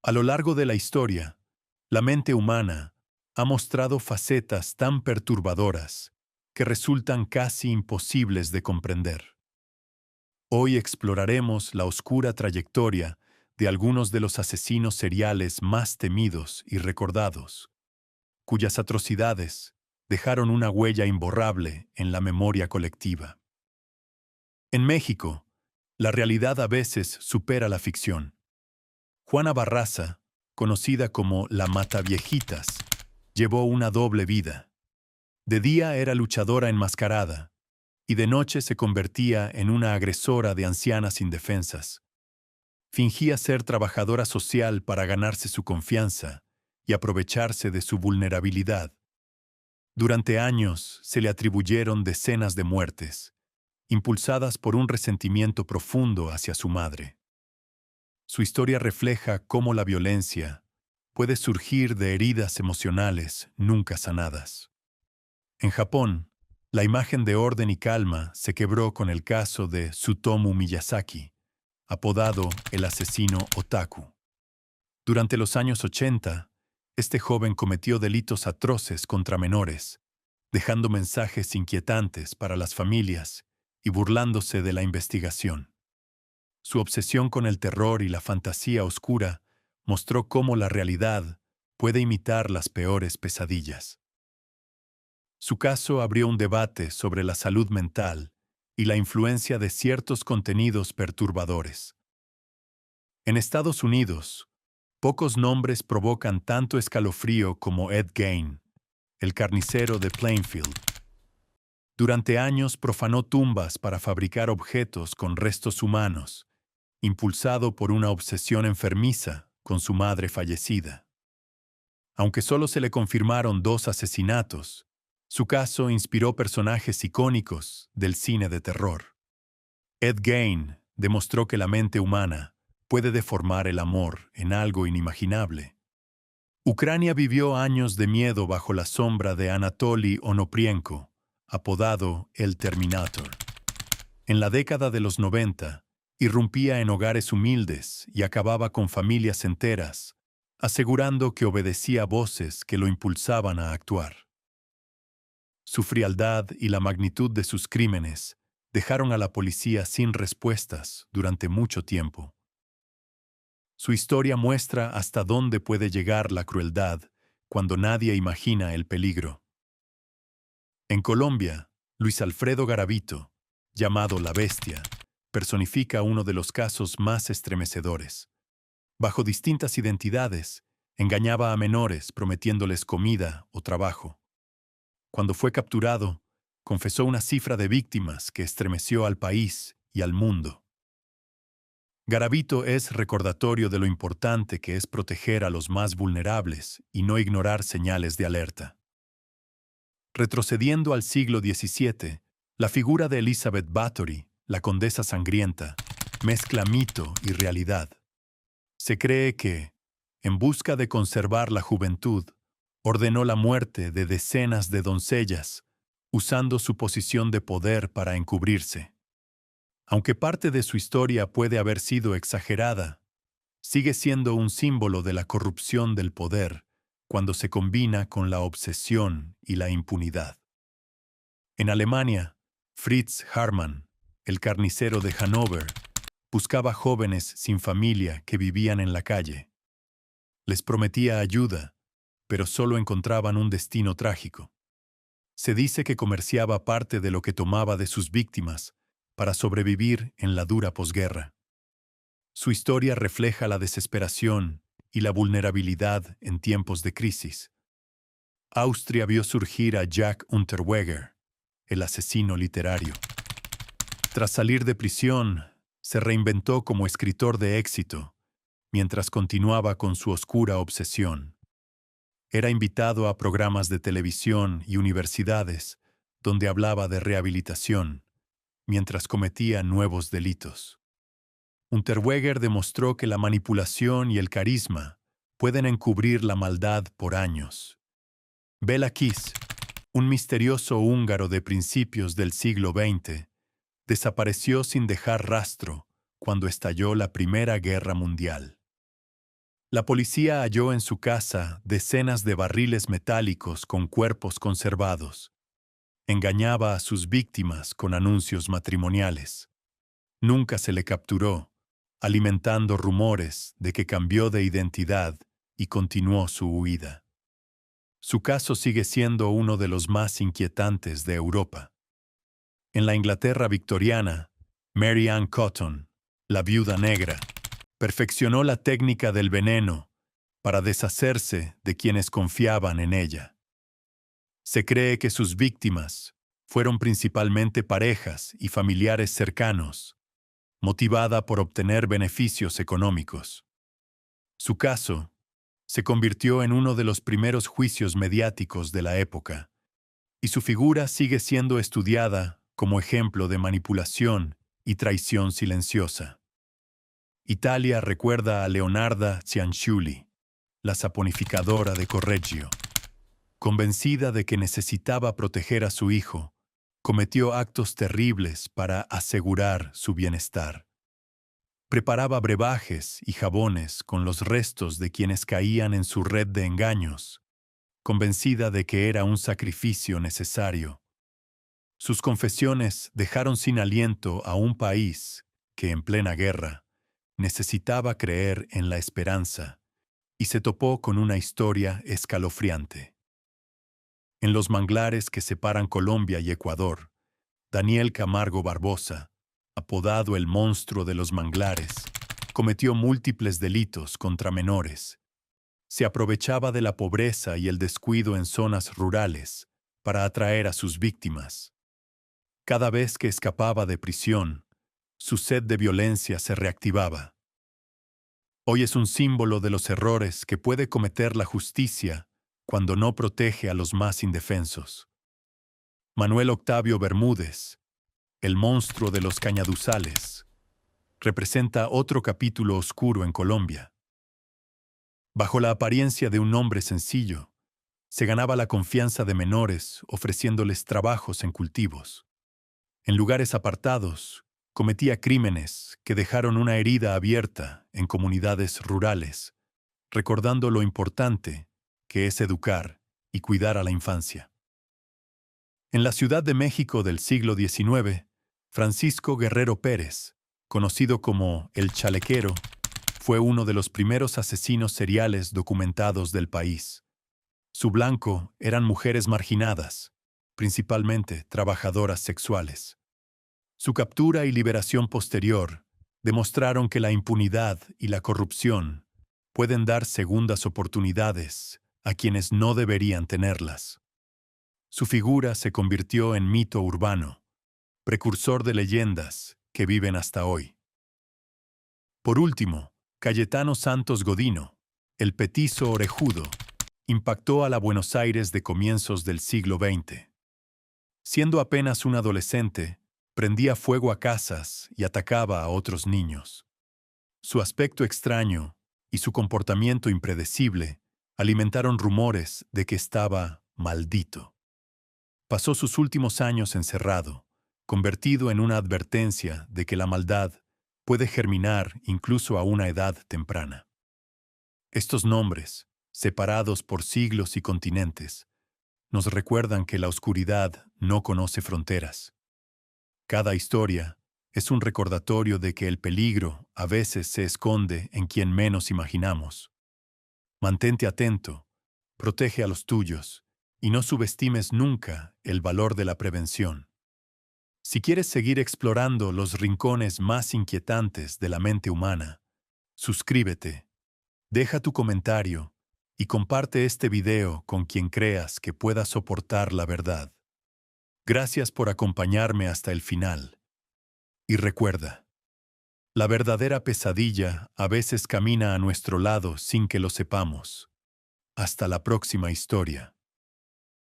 A lo largo de la historia, la mente humana ha mostrado facetas tan perturbadoras que resultan casi imposibles de comprender. Hoy exploraremos la oscura trayectoria de algunos de los asesinos seriales más temidos y recordados, cuyas atrocidades dejaron una huella imborrable en la memoria colectiva. En México, la realidad a veces supera la ficción. Juana Barraza, conocida como la Mataviejitas, llevó una doble vida. De día era luchadora enmascarada, y de noche se convertía en una agresora de ancianas indefensas. Fingía ser trabajadora social para ganarse su confianza y aprovecharse de su vulnerabilidad. Durante años se le atribuyeron decenas de muertes, impulsadas por un resentimiento profundo hacia su madre. Su historia refleja cómo la violencia puede surgir de heridas emocionales nunca sanadas. En Japón, la imagen de orden y calma se quebró con el caso de Tsutomu Miyazaki, apodado el asesino otaku. Durante los años 80, este joven cometió delitos atroces contra menores, dejando mensajes inquietantes para las familias y burlándose de la investigación. Su obsesión con el terror y la fantasía oscura mostró cómo la realidad puede imitar las peores pesadillas. Su caso abrió un debate sobre la salud mental y la influencia de ciertos contenidos perturbadores. En Estados Unidos, pocos nombres provocan tanto escalofrío como Ed Gein, el carnicero de Plainfield. Durante años profanó tumbas para fabricar objetos con restos humanos, impulsado por una obsesión enfermiza con su madre fallecida. Aunque solo se le confirmaron 2 asesinatos, su caso inspiró personajes icónicos del cine de terror. Ed Gein demostró que la mente humana puede deformar el amor en algo inimaginable. Ucrania vivió años de miedo bajo la sombra de Anatoly Onoprienko, apodado el Terminator. En la década de los 90, irrumpía en hogares humildes y acababa con familias enteras, asegurando que obedecía voces que lo impulsaban a actuar. Su frialdad y la magnitud de sus crímenes dejaron a la policía sin respuestas durante mucho tiempo. Su historia muestra hasta dónde puede llegar la crueldad cuando nadie imagina el peligro. En Colombia, Luis Alfredo Garavito, llamado La Bestia, personifica uno de los casos más estremecedores. Bajo distintas identidades, engañaba a menores prometiéndoles comida o trabajo. Cuando fue capturado, confesó una cifra de víctimas que estremeció al país y al mundo. Garavito es recordatorio de lo importante que es proteger a los más vulnerables y no ignorar señales de alerta. Retrocediendo al siglo XVII, la figura de Elizabeth Bathory, la condesa sangrienta, mezcla mito y realidad. Se cree que, en busca de conservar la juventud, ordenó la muerte de decenas de doncellas, usando su posición de poder para encubrirse. Aunque parte de su historia puede haber sido exagerada, sigue siendo un símbolo de la corrupción del poder cuando se combina con la obsesión y la impunidad. En Alemania, Fritz Haarmann, el carnicero de Hannover, buscaba jóvenes sin familia que vivían en la calle. Les prometía ayuda, pero solo encontraban un destino trágico. Se dice que comerciaba parte de lo que tomaba de sus víctimas para sobrevivir en la dura posguerra. Su historia refleja la desesperación y la vulnerabilidad en tiempos de crisis. Austria vio surgir a Jack Unterweger, el asesino literario. Tras salir de prisión, se reinventó como escritor de éxito, mientras continuaba con su oscura obsesión. Era invitado a programas de televisión y universidades donde hablaba de rehabilitación, mientras cometía nuevos delitos. Unterweger demostró que la manipulación y el carisma pueden encubrir la maldad por años. Béla Kiss, un misterioso húngaro de principios del siglo XX, desapareció sin dejar rastro cuando estalló la Primera Guerra Mundial. La policía halló en su casa decenas de barriles metálicos con cuerpos conservados. Engañaba a sus víctimas con anuncios matrimoniales. Nunca se le capturó, alimentando rumores de que cambió de identidad y continuó su huida. Su caso sigue siendo uno de los más inquietantes de Europa. En la Inglaterra victoriana, Mary Ann Cotton, la viuda negra, perfeccionó la técnica del veneno para deshacerse de quienes confiaban en ella. Se cree que sus víctimas fueron principalmente parejas y familiares cercanos, motivada por obtener beneficios económicos. Su caso se convirtió en uno de los primeros juicios mediáticos de la época, y su figura sigue siendo estudiada como ejemplo de manipulación y traición silenciosa. Italia recuerda a Leonarda Cianciulli, la saponificadora de Correggio. Convencida de que necesitaba proteger a su hijo, cometió actos terribles para asegurar su bienestar. Preparaba brebajes y jabones con los restos de quienes caían en su red de engaños, convencida de que era un sacrificio necesario. Sus confesiones dejaron sin aliento a un país que, en plena guerra, necesitaba creer en la esperanza y se topó con una historia escalofriante. En los manglares que separan Colombia y Ecuador, Daniel Camargo Barbosa, apodado el monstruo de los manglares, cometió múltiples delitos contra menores. Se aprovechaba de la pobreza y el descuido en zonas rurales para atraer a sus víctimas. Cada vez que escapaba de prisión, su sed de violencia se reactivaba. Hoy es un símbolo de los errores que puede cometer la justicia cuando no protege a los más indefensos. Manuel Octavio Bermúdez, el monstruo de los cañaduzales, representa otro capítulo oscuro en Colombia. Bajo la apariencia de un hombre sencillo, se ganaba la confianza de menores ofreciéndoles trabajos en cultivos. En lugares apartados, cometía crímenes que dejaron una herida abierta en comunidades rurales, recordando lo importante que es educar y cuidar a la infancia. En la Ciudad de México del siglo XIX, Francisco Guerrero Pérez, conocido como El Chalequero, fue uno de los primeros asesinos seriales documentados del país. Su blanco eran mujeres marginadas, principalmente trabajadoras sexuales. Su captura y liberación posterior demostraron que la impunidad y la corrupción pueden dar segundas oportunidades a quienes no deberían tenerlas. Su figura se convirtió en mito urbano, precursor de leyendas que viven hasta hoy. Por último, Cayetano Santos Godino, el petizo orejudo, impactó a la Buenos Aires de comienzos del siglo XX. Siendo apenas un adolescente, prendía fuego a casas y atacaba a otros niños. Su aspecto extraño y su comportamiento impredecible alimentaron rumores de que estaba maldito. Pasó sus últimos años encerrado, convertido en una advertencia de que la maldad puede germinar incluso a una edad temprana. Estos nombres, separados por siglos y continentes, nos recuerdan que la oscuridad no conoce fronteras. Cada historia es un recordatorio de que el peligro a veces se esconde en quien menos imaginamos. Mantente atento, protege a los tuyos y no subestimes nunca el valor de la prevención. Si quieres seguir explorando los rincones más inquietantes de la mente humana, suscríbete, deja tu comentario y comparte este video con quien creas que pueda soportar la verdad. Gracias por acompañarme hasta el final. Y recuerda, la verdadera pesadilla a veces camina a nuestro lado sin que lo sepamos. Hasta la próxima historia.